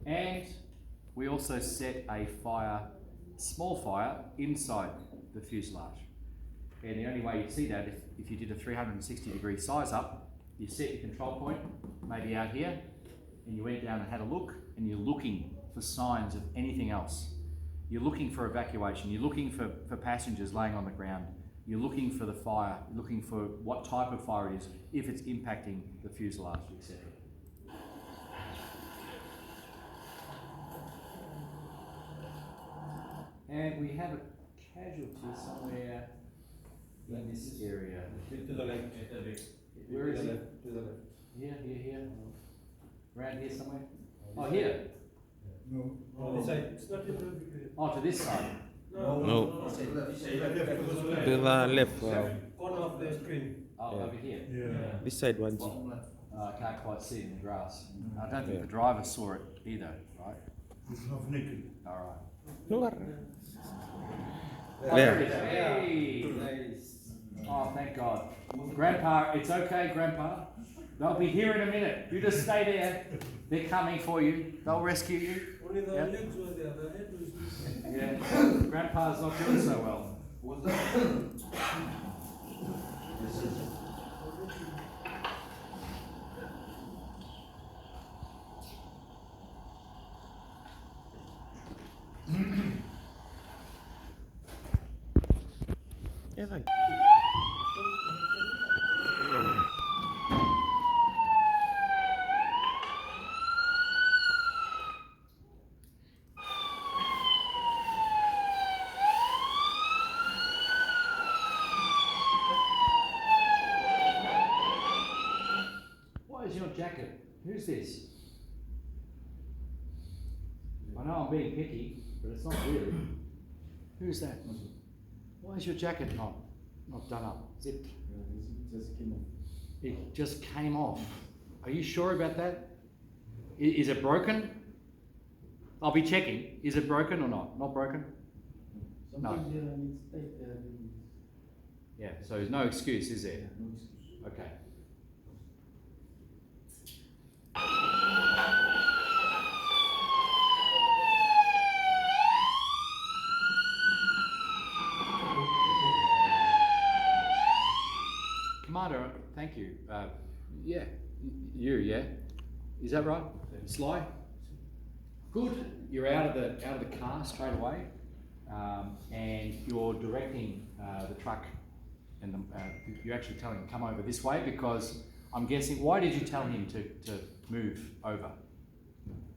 And we also set a small fire inside the fuselage. And the only way you'd see that if you did a 360-degree size up, you set your control point, maybe out here, and you went down and had a look, and you're looking for signs of anything else. You're looking for evacuation, you're looking for passengers laying on the ground, you're looking for the fire, you're looking for what type of fire it is, if it's impacting the fuselage, etc. And we have a casualty somewhere in this area. To the left. Where is it? To the left. Here. Around here somewhere? Oh, here? No. Oh, this side. It's not Oh, to this side? No. To To the left. corner of the screen. Oh, Yeah. over here? Yeah. This side one. I can't quite see it in the grass. I don't think the driver saw it either, right? It's half naked. All Keluar. right. There. Hey. Nice. Oh, thank God. Grandpa, it's okay, Grandpa. They'll be here in a minute. You just stay there. They're coming for you. They'll rescue you. Only the Yep. legs were there. The head was missing. Yeah. Grandpa's not doing so well. What's that? Yeah, like. What is your jacket? Who's this? I know I'm being picky, but it's not really. Who's that? Why is your jacket not done up? Zipped? Just came off. It just came off. Are you sure about that? Is it broken? I'll be checking. Is it broken or not? Not broken? Sometimes it's tight. Yeah, so there's no excuse, is there? No excuse. Okay. Commander, thank you. Yeah, yeah. Is that right? Sly? Good. You're out of the car straight away, and you're directing the truck, and you're actually telling him come over this way because I'm guessing. Why did you tell him to move over?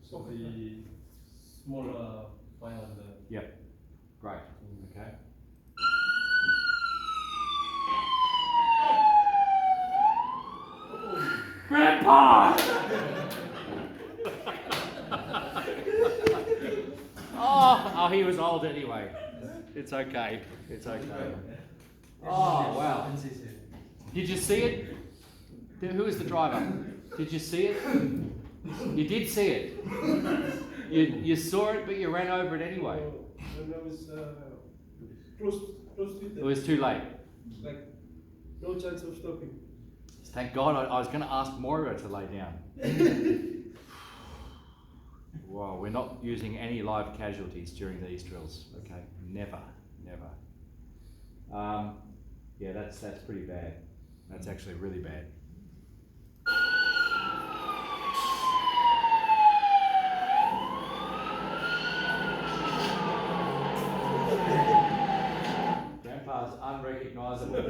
So the small fire on the. Yep. Great. Okay. Grandpa! Oh, he was old anyway. It's okay. It's okay. Oh, wow. Did you see it? Who was the driver? Did you see it? You did see it. You saw it, but you ran over it anyway. When I was close to it. It was too late. Like, no chance of stopping. Thank God, I was going to ask Moira to lay down. Wow, we're not using any live casualties during these drills, okay? Never. Yeah, that's pretty bad. That's actually really bad. Grandpa's unrecognisable.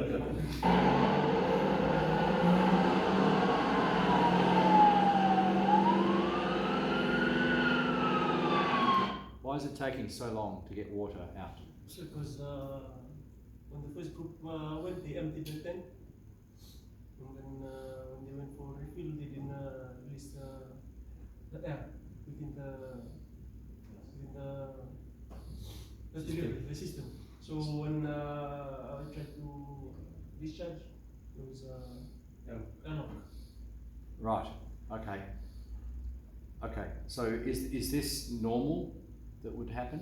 Why is it taking so long to get water out? Because when the first group went, they emptied the tank. And then when they went for refill, they didn't release the air within the system. So when I tried to discharge, there was airlock. Right. Okay. So is this normal that would happen?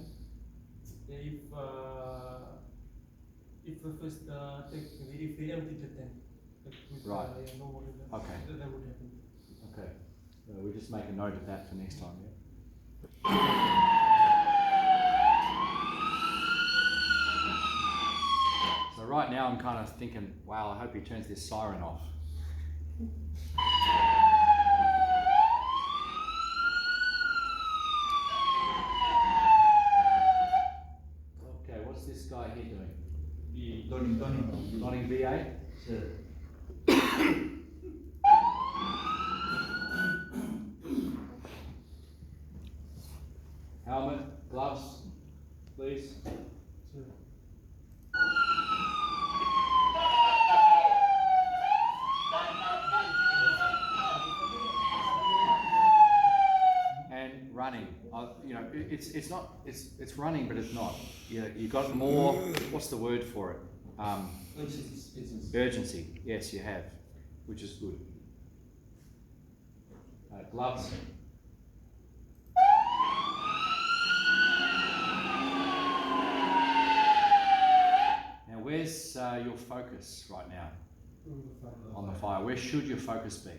If the first tank, if they emptied the tank, with Right. no water, Okay. that would happen. Okay. We'll just make a note of that for next time. Yeah. So right now I'm kind of thinking, wow, I hope he turns this siren off. Okay, what's this guy here doing? Donning VA? Helmet, gloves, please. Sir. And running. You know, it's not, it's running, but it's not. You got more, what's the word for it? Urgency. Yes, you have, which is good. Gloves. Now, where's your focus right now on the fire? Where should your focus be?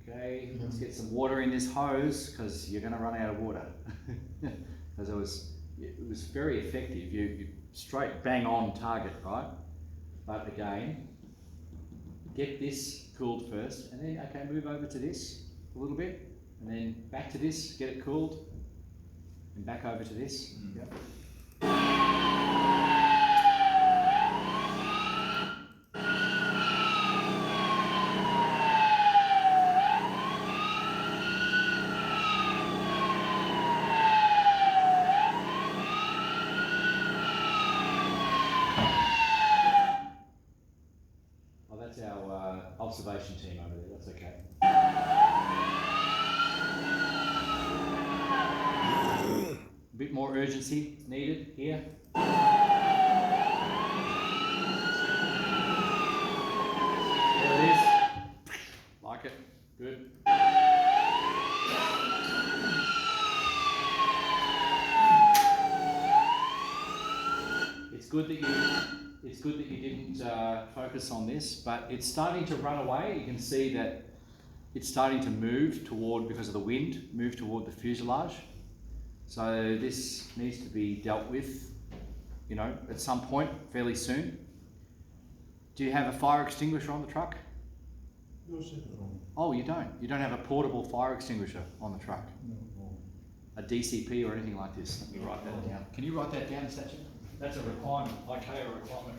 Okay, let's get some water in this hose because you're going to run out of water. Because it was very effective. You straight bang on target, right? But again, get this cooled first, and then okay, move over to this a little bit, and then back to this, get it cooled, and back over to this. Yep. That's our observation team over there, that's okay. A bit more urgency needed here. There it is. Like it, good. It's good that you didn't focus on this, but it's starting to run away. You can see that it's starting to move toward, because of the wind, move toward the fuselage. So this needs to be dealt with, you know, at some point fairly soon. Do you have a fire extinguisher on the truck? No, sir. Oh, you don't? You don't have a portable fire extinguisher on the truck? No. A DCP or anything like this? Let me write that down. Can you write that down, Satya? That's a requirement, okay, a requirement.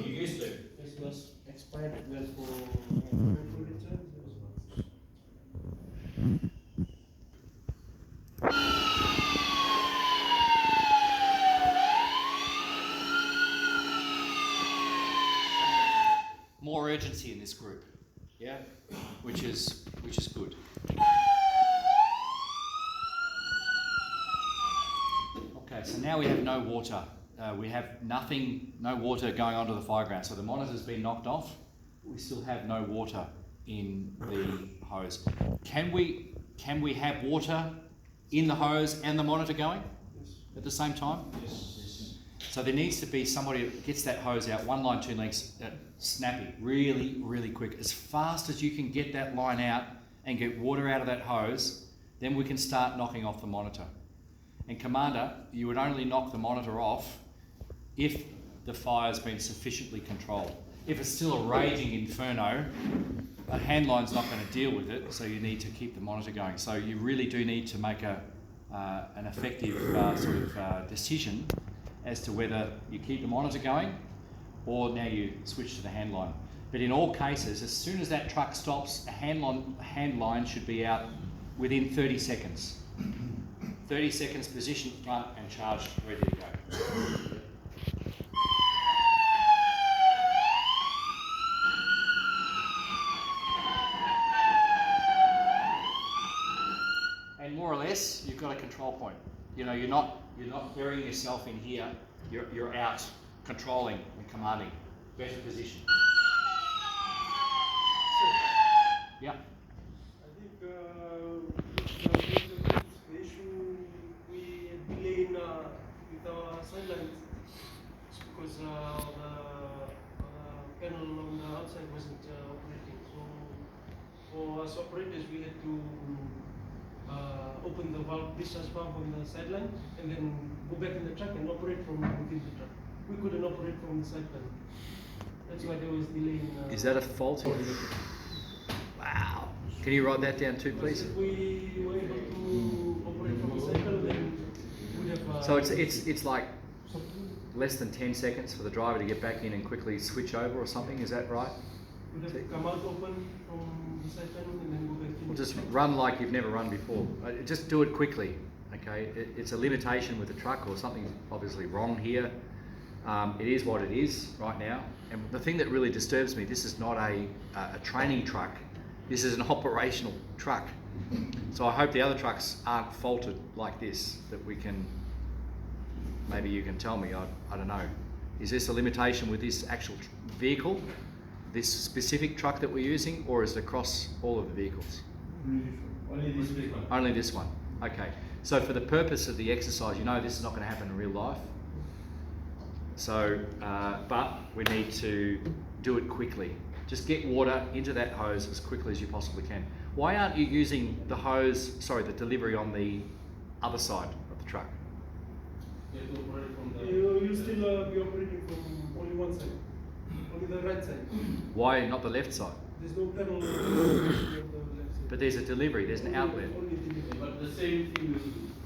You used to? This was expired well for return. More urgency in this group, yeah, which is good. Okay, so now we have no water. We have no water going onto the fire ground. So the monitor's been knocked off. We still have no water in the hose. Can we have water in the hose and the monitor going at the same time? Yes. So there needs to be somebody that gets that hose out, 1 line, 2 links, snappy, really, really quick. As fast as you can get that line out and get water out of that hose, then we can start knocking off the monitor. And Commander, you would only knock the monitor off if the fire's been sufficiently controlled. If it's still a raging inferno, a handline's not going to deal with it, so you need to keep the monitor going. So you really do need to make an effective decision as to whether you keep the monitor going or now you switch to the handline. But in all cases, as soon as that truck stops, a handline should be out within 30 seconds. 30 seconds, position front and charged, ready to go. And more or less, you've got a control point. You know, you're not burying yourself in here you're out controlling and commanding. Better position. Yeah. I think the issue we delay in with our sidelines is because the panel on the outside wasn't operating. So for us operators, we had to open the valve, discharge valve on the sideline, and then go back in the truck and operate from within the truck. We couldn't operate from the side panel. That's why there was delay in. Is that a fault? Wow. Can you write that down too, please? If we were able to operate from the side panel, then we'd have. So it's like less than 10 seconds for the driver to get back in and quickly switch over or something. Is that right? We'd have to come out open from the side panel and then go back in. Well, just run like you've never run before. Just do it quickly. Okay. It's a limitation with the truck, or something's obviously wrong here. It is what it is right now. And the thing that really disturbs me, this is not a training truck. This is an operational truck. So I hope the other trucks aren't faulted like this, that we can, maybe you can tell me, I don't know. Is this a limitation with this actual vehicle, this specific truck that we're using, or is it across all of the vehicles? Only this one. Only this one. Okay. So for the purpose of the exercise, you know this is not going to happen in real life. So, but we need to do it quickly. Just get water into that hose as quickly as you possibly can. Why aren't you using the hose, sorry, the delivery on the other side of the truck? You still be operating from only one side, only the right side. Why not the left side? There's no panel on the left side. But there's a delivery, there's an outlet. Only delivery. But the same thing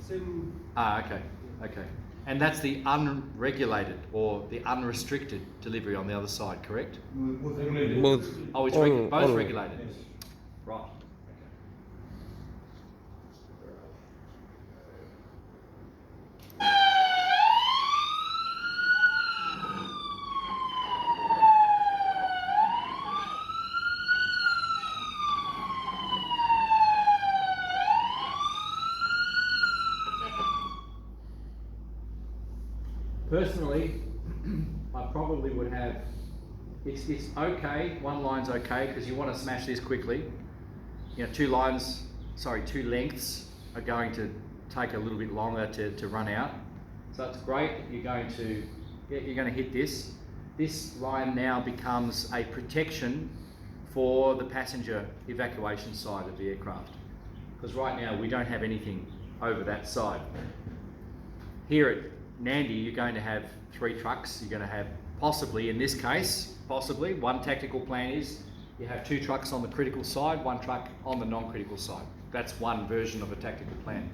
Same. Ah, okay, okay. And that's the unregulated or the unrestricted delivery on the other side, correct? Both. Oh, it's All- both all. regulated. Yes. Right. Personally, I probably would have, it's okay, one line's okay, because you want to smash this quickly. You know, two lengths are going to take a little bit longer to run out. So it's great, you're going to hit this. This line now becomes a protection for the passenger evacuation side of the aircraft. Because right now we don't have anything over that side. Here at Nadi, you're going to have 3 trucks. You're going to have possibly, in this case, possibly, one tactical plan is you have 2 trucks on the critical side, 1 truck on the non-critical side. That's one version of a tactical plan.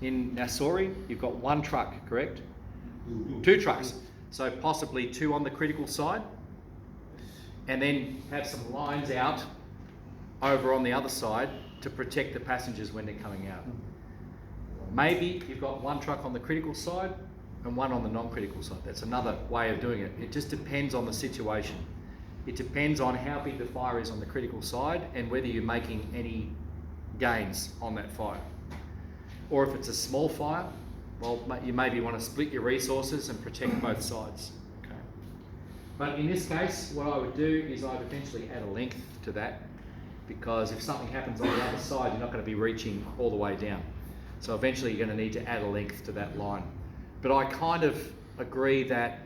In Nausori, you've got 1 truck, correct? 2 trucks. So possibly 2 on the critical side, and then have some lines out over on the other side to protect the passengers when they're coming out. Maybe you've got 1 truck on the critical side and 1 on the non-critical side. That's another way of doing it. It just depends on the situation. It depends on how big the fire is on the critical side and whether you're making any gains on that fire. Or if it's a small fire, well, you maybe want to split your resources and protect both sides. Okay. But in this case, what I would do is I'd eventually add a length to that, because if something happens on the other side, you're not going to be reaching all the way down. So eventually you're going to need to add a length to that line. But I kind of agree that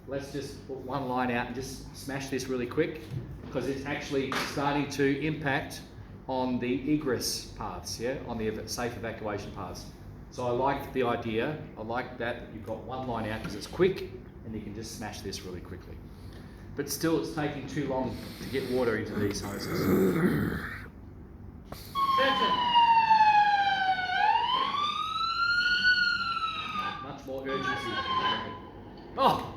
let's just put 1 line out and just smash this really quick, because it's actually starting to impact on the egress paths, yeah, on the safe evacuation paths. So I like the idea, I like that you've got 1 line out because it's quick and you can just smash this really quickly. But still it's taking too long to get water into these hoses. Much more urgency. Oh!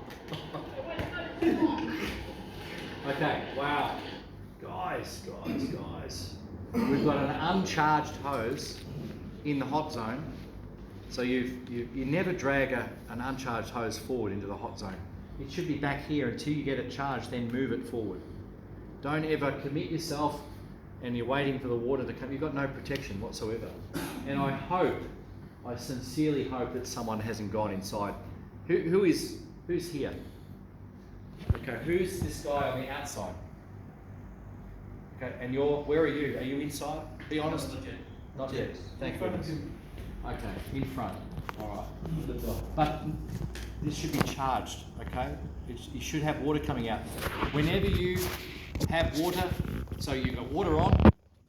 Okay, wow. Guys. We've got an uncharged hose in the hot zone. So you never drag an uncharged hose forward into the hot zone. It should be back here until you get it charged, then move it forward. Don't ever commit yourself and you're waiting for the water to come. You've got no protection whatsoever. And I sincerely hope that someone hasn't gone inside. Who is Who's here? Okay, who's this guy on the outside? Okay, and where are you? Are you inside? Be honest. Not yet. Thank goodness. Okay, in front. All right. But this should be charged, okay? You should have water coming out. Whenever you have water, so you've got water on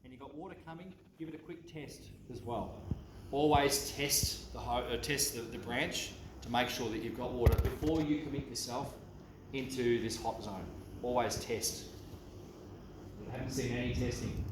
and you've got water coming, give it a quick test as well. Always test the branch to make sure that you've got water before you commit yourself into this hot zone. Always test. I haven't seen any testing.